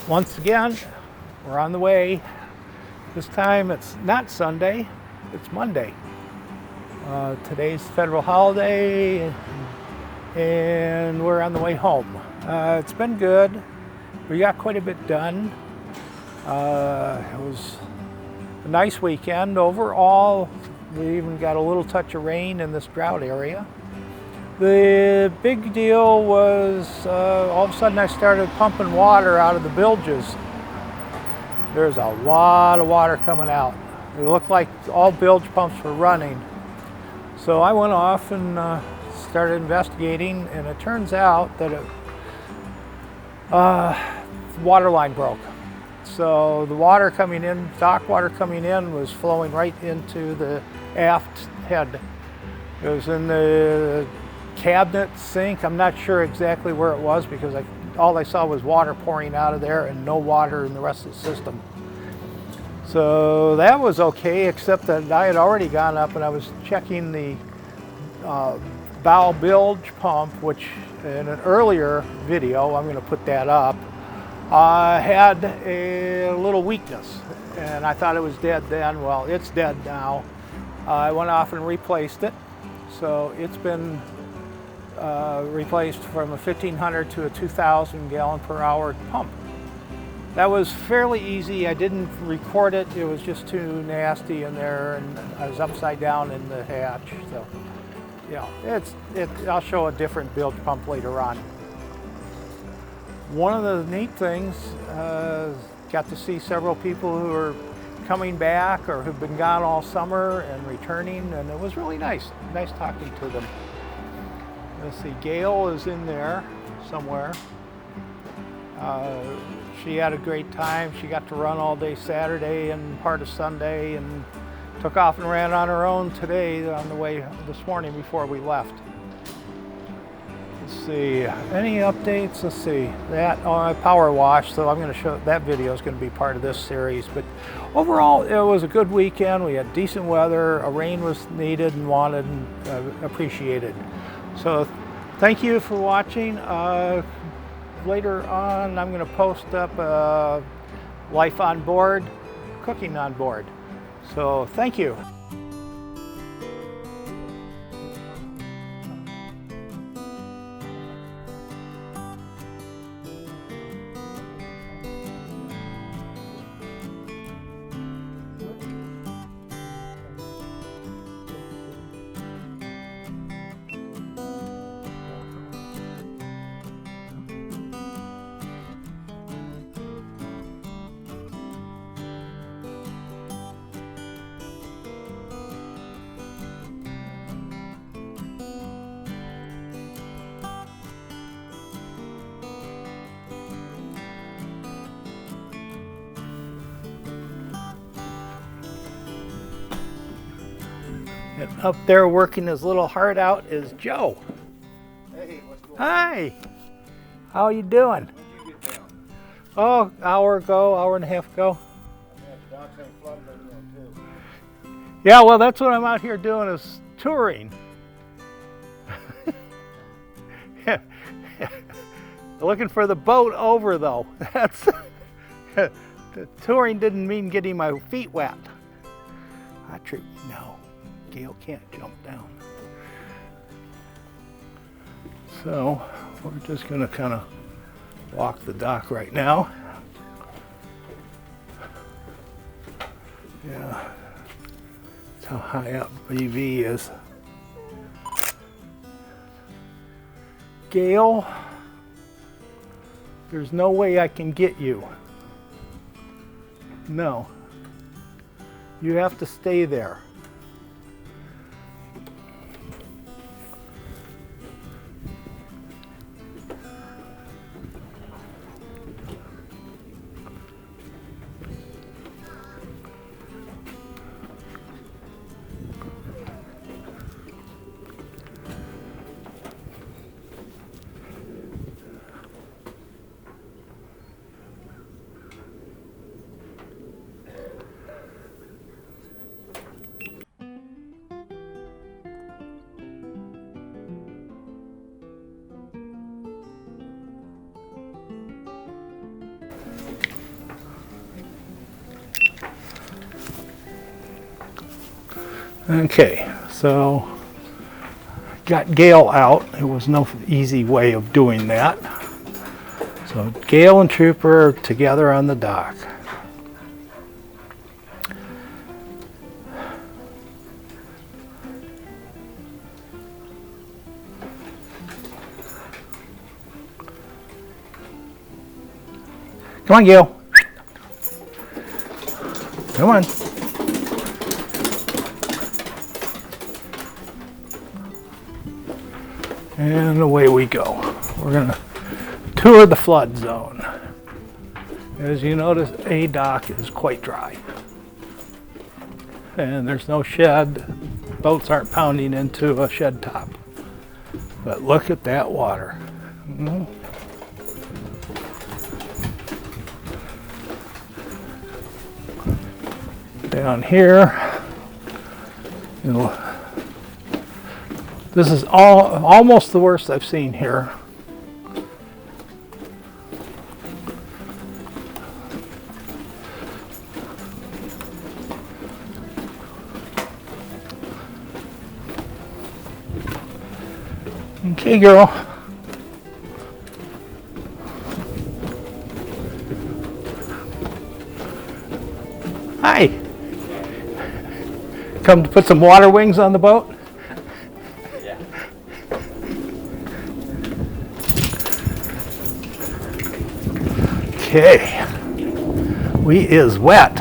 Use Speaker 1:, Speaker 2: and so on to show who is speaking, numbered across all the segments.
Speaker 1: Once again, we're on the way. This time it's not Sunday, it's Monday. Today's federal holiday and we're on the way home. It's been good. We got quite a bit done. It was a nice weekend. Overall, we even got a little touch of rain in this drought area. The big deal was all of a sudden I started pumping water out of the bilges. There's a lot of water coming out. It looked like all bilge pumps were running. So I went off and started investigating, and it turns out that the water line broke. So the water coming in, dock water coming in, was flowing right into the aft head. It was in the cabinet sink. I'm not sure exactly where it was because all I saw was water pouring out of there and no water in the rest of the system. So that was okay, except that I had already gone up and I was checking the bow bilge pump, which in an earlier video, I'm going to put that up, had a little weakness, and I thought it was dead then. Well, it's dead now. I went off and replaced it, so it's been replaced from a 1,500 to a 2,000 gallon per hour pump. That was fairly easy. I didn't record it. It was just too nasty in there, and I was upside down in the hatch. So, yeah, I'll show a different bilge pump later on. One of the neat things, got to see several people who are coming back or who've been gone all summer and returning, and it was really nice. Nice talking to them. Let's see, Gail is in there somewhere. She had a great time. She got to run all day Saturday and part of Sunday, and took off and ran on her own today on the way this morning before we left. Let's see, any updates? Let's see, that power wash, so I'm going to show that video is going to be part of this series. But overall, it was a good weekend. We had decent weather. A rain was needed and wanted and appreciated. So thank you for watching. Later on, I'm going to post up life on board, cooking on board. So thank you. And up there working his little heart out is Joe.
Speaker 2: Hey, what's going on?
Speaker 1: Hi. How are you doing?
Speaker 2: When did you get down?
Speaker 1: Oh, hour and a half ago.
Speaker 2: Yeah, the docks ain't flooded over there too.
Speaker 1: Yeah, well, that's what I'm out here doing, is touring. Looking for the boat over, though. That's the touring didn't mean getting my feet wet. No. Gail can't jump down. So we're just going to kind of walk the dock right now. Yeah, that's how high up BV is. Gail, there's no way I can get you. No. You have to stay there. Okay, so got Gail out. There was no easy way of doing that. So Gail and Trooper are together on the dock. Come on, Gail. Come on. And away we go. We're gonna tour the flood zone. As you notice, a dock is quite dry. And there's no shed. Boats aren't pounding into a shed top. But look at that water. Mhm. Down here, this is almost the worst I've seen here. Okay, girl. Hi. Come to put some water wings on the boat?
Speaker 3: Yeah.
Speaker 1: Okay. We is wet.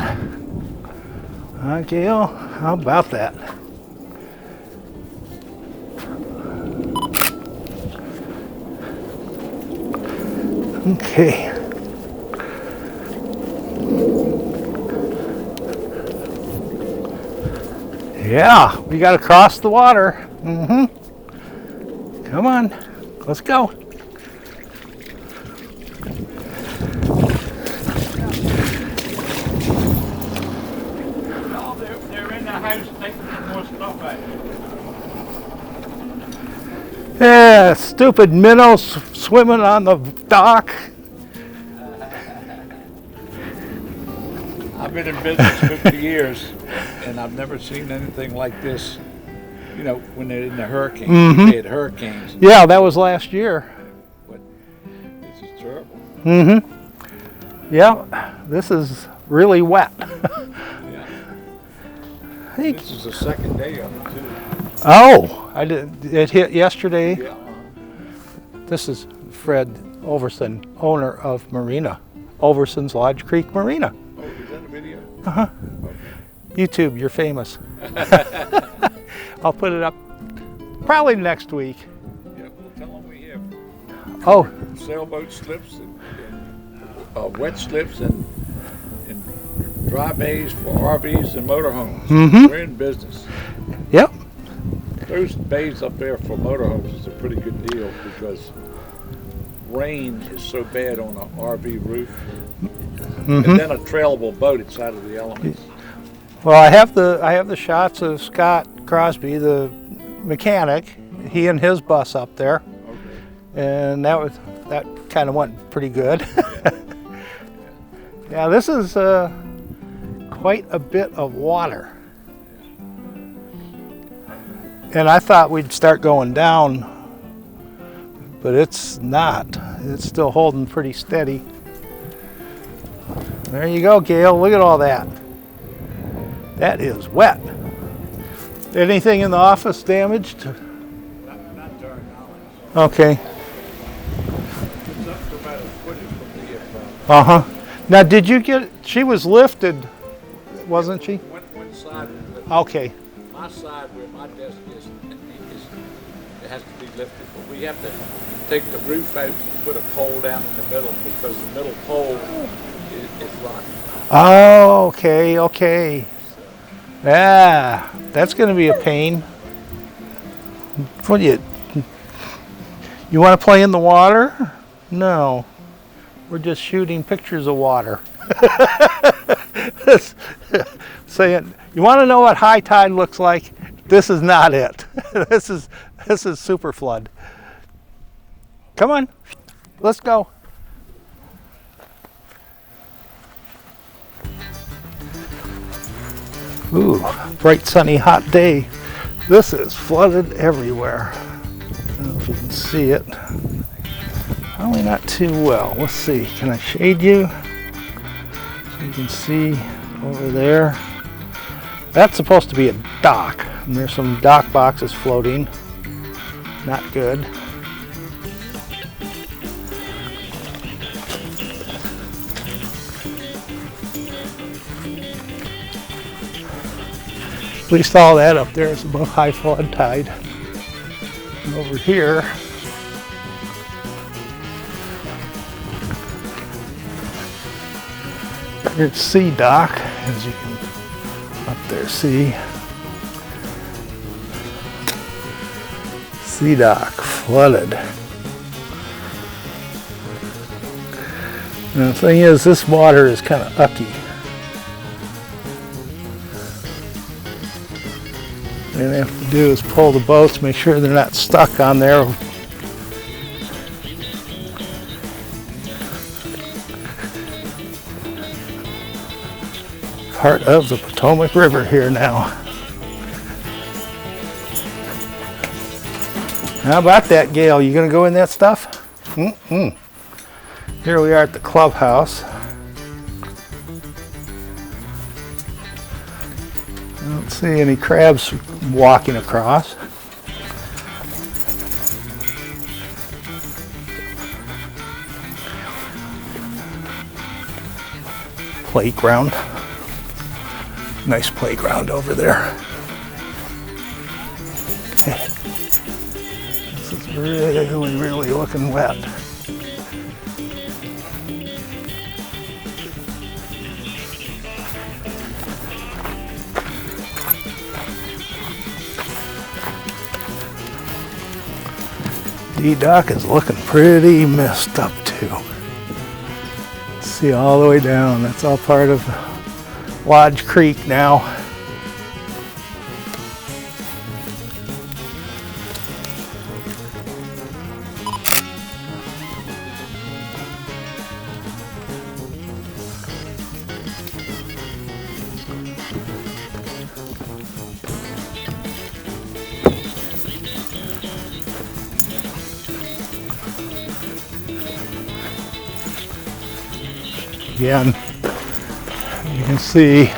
Speaker 1: Gail, how about that? Okay. Yeah, we got to cross the water. Come on, let's go.
Speaker 3: No, they're in the house taking some more stuff out.
Speaker 1: Yeah, stupid minnows swimming on the dock.
Speaker 3: I've been in business 50 years, and I've never seen anything like this. You know, when they're in the hurricane, they had hurricanes.
Speaker 1: Yeah, that was last year.
Speaker 3: But this is terrible.
Speaker 1: Yeah, this is really wet.
Speaker 3: Yeah.
Speaker 1: Hey.
Speaker 3: This is the second day of it too.
Speaker 1: Oh, I did. It hit yesterday.
Speaker 3: Yeah.
Speaker 1: This is Fred Overson, owner of Marina, Overson's Lodge Creek Marina.
Speaker 3: Oh, is that a video?
Speaker 1: YouTube, you're famous. I'll put it up probably next week.
Speaker 3: Yeah. Well, tell them we have
Speaker 1: Oh,
Speaker 3: sailboat slips and wet slips and dry bays for RVs and motorhomes. We're in business.
Speaker 1: yep.
Speaker 3: Those bays up there for motorhomes is a pretty good deal because rain is so bad on an RV roof. And then a trailable boat, it's out of the elements.
Speaker 1: Well, I have the shots of Scott Crosby, the mechanic. He and his bus up there,
Speaker 3: Okay.
Speaker 1: and that kind of went pretty good. Yeah, this is quite a bit of water. And I thought we'd start going down, but it's not. It's still holding pretty steady. There you go, Gail. Look at all that. That is wet. Anything in the office damaged?
Speaker 3: Not to our knowledge.
Speaker 1: Okay.
Speaker 3: It's up to about a foot from the
Speaker 1: Uh-huh. Now, did you get, she was lifted, wasn't she?
Speaker 3: one side was lifted.
Speaker 1: Okay.
Speaker 3: My side where my desk is, it has to be lifted, but we have to take the roof out and put a pole down in the middle because the middle pole is rotten.
Speaker 1: Oh, okay, okay. Yeah, that's going to be a pain. What do you want to play in the water? No. We're just shooting pictures of water. Saying, you want to know what high tide looks like? This is not it. This is super flood. Come on, let's go. Ooh, bright sunny hot day. This is flooded everywhere. I don't know if you can see it. Probably not too well. Let's see, can I shade you? So you can see over there. That's supposed to be a dock, and there's some dock boxes floating. Not good. At least all that up there is above high flood tide. And over here, here's Sea Dock, as you can up there see. Sea Dock flooded. And the thing is, this water is kind of ucky. What they have to do is pull the boats, make sure they're not stuck on there. Part of the Potomac River here now. How about that, Gail? You gonna go in that stuff? Mm-mm. Here we are at the clubhouse. I don't see any crabs walking across. Playground. Nice playground over there. This is really, really looking wet. D-Dock is looking pretty messed up too. See all the way down. That's all part of Lodge Creek now. Again, you can see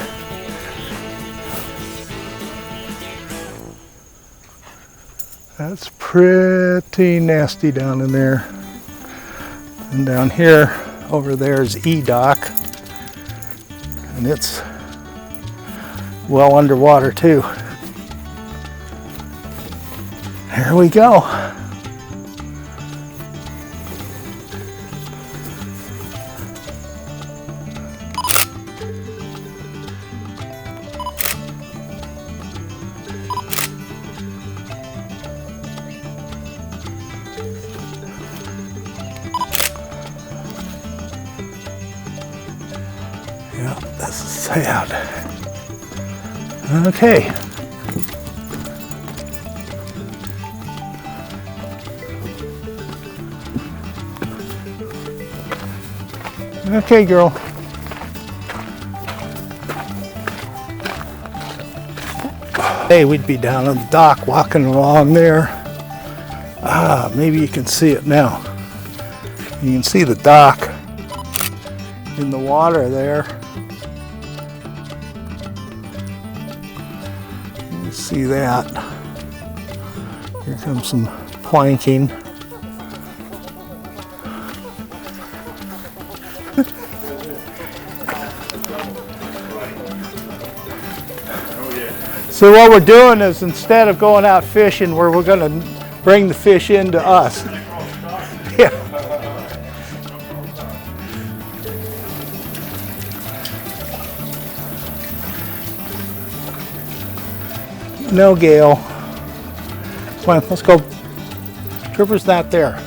Speaker 1: that's pretty nasty down in there. And down here, over there is E-Dock, and it's well underwater too. Here we go. Yeah, this is sad. Okay. Okay, girl. Hey, we'd be down on the dock walking along there. Ah, maybe you can see it now. You can see the dock in the water there. You see that. Here comes some planking. So what we're doing is, instead of going out fishing, we're going to bring the fish into us. Yeah. No, Gail. Come on, let's go. Tripper's not there.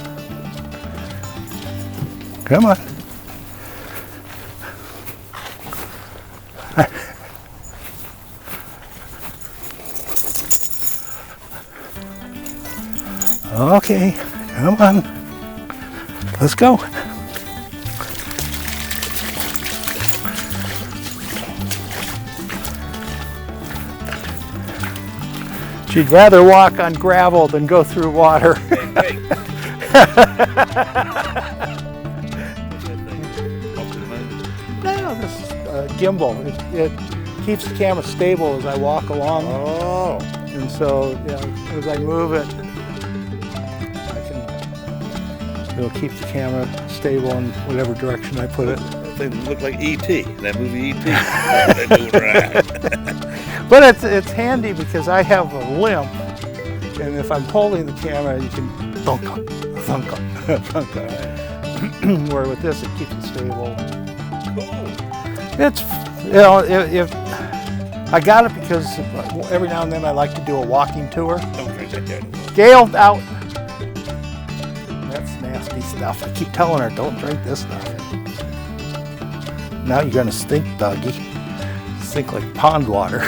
Speaker 1: Come on. Okay, come on. Let's go. She'd rather walk on gravel than go through water. No, this is a gimbal. It keeps the camera stable as I walk along.
Speaker 2: Oh.
Speaker 1: And so, as I move it, it'll keep the camera stable in whatever direction I put it.
Speaker 2: They look like E.T., that movie E.T. They move around.
Speaker 1: But it's handy because I have a limp, and if I'm holding the camera, you can thunk. Where with this, it keeps it stable. It's, if I got it because every now and then I like to do a walking tour.
Speaker 2: Don't drink that dirty.
Speaker 1: Gail, out. That's nasty stuff. I keep telling her, don't drink this stuff. Now you're gonna stink, doggy. Stink like pond water.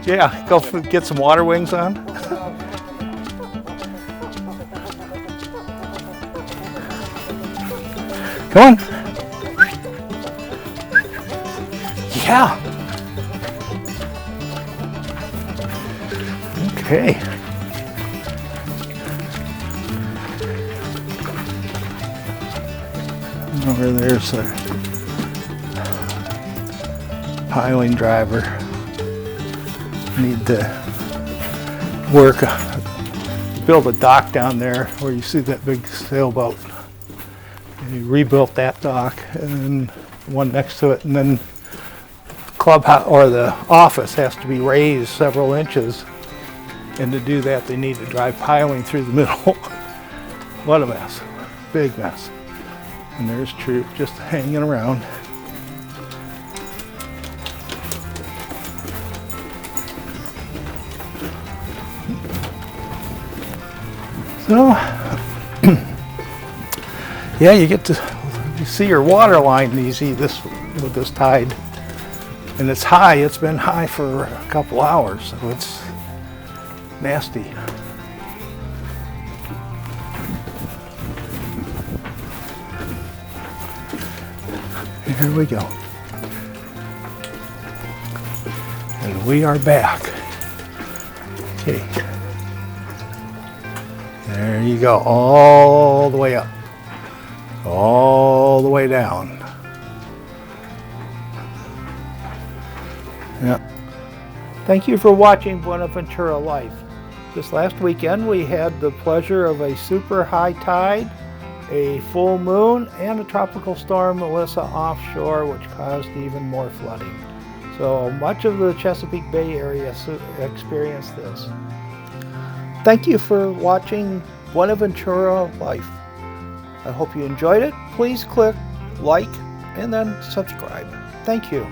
Speaker 1: Yeah, go get some water wings on. Come on. Yeah. Okay. Over there's a piling driver. Need to build a dock down there where you see that big sailboat. And he rebuilt that dock and one next to it, and then clubhouse or the office has to be raised several inches, and to do that they need to drive piling through the middle. What a mess, big mess. And there's Troop just hanging around. So, yeah, you see your water line easy with this tide. And it's high, it's been high for a couple hours, so it's nasty. Here we go. And we are back. Okay. There you go, all the way up, all the way down. Yeah. Thank you for watching Buena Ventura Life. This last weekend we had the pleasure of a super high tide, a full moon, and a tropical storm Melissa offshore, which caused even more flooding. So much of the Chesapeake Bay area experienced this. Thank you for watching Buena Ventura Life. I hope you enjoyed it. Please click like and then subscribe. Thank you.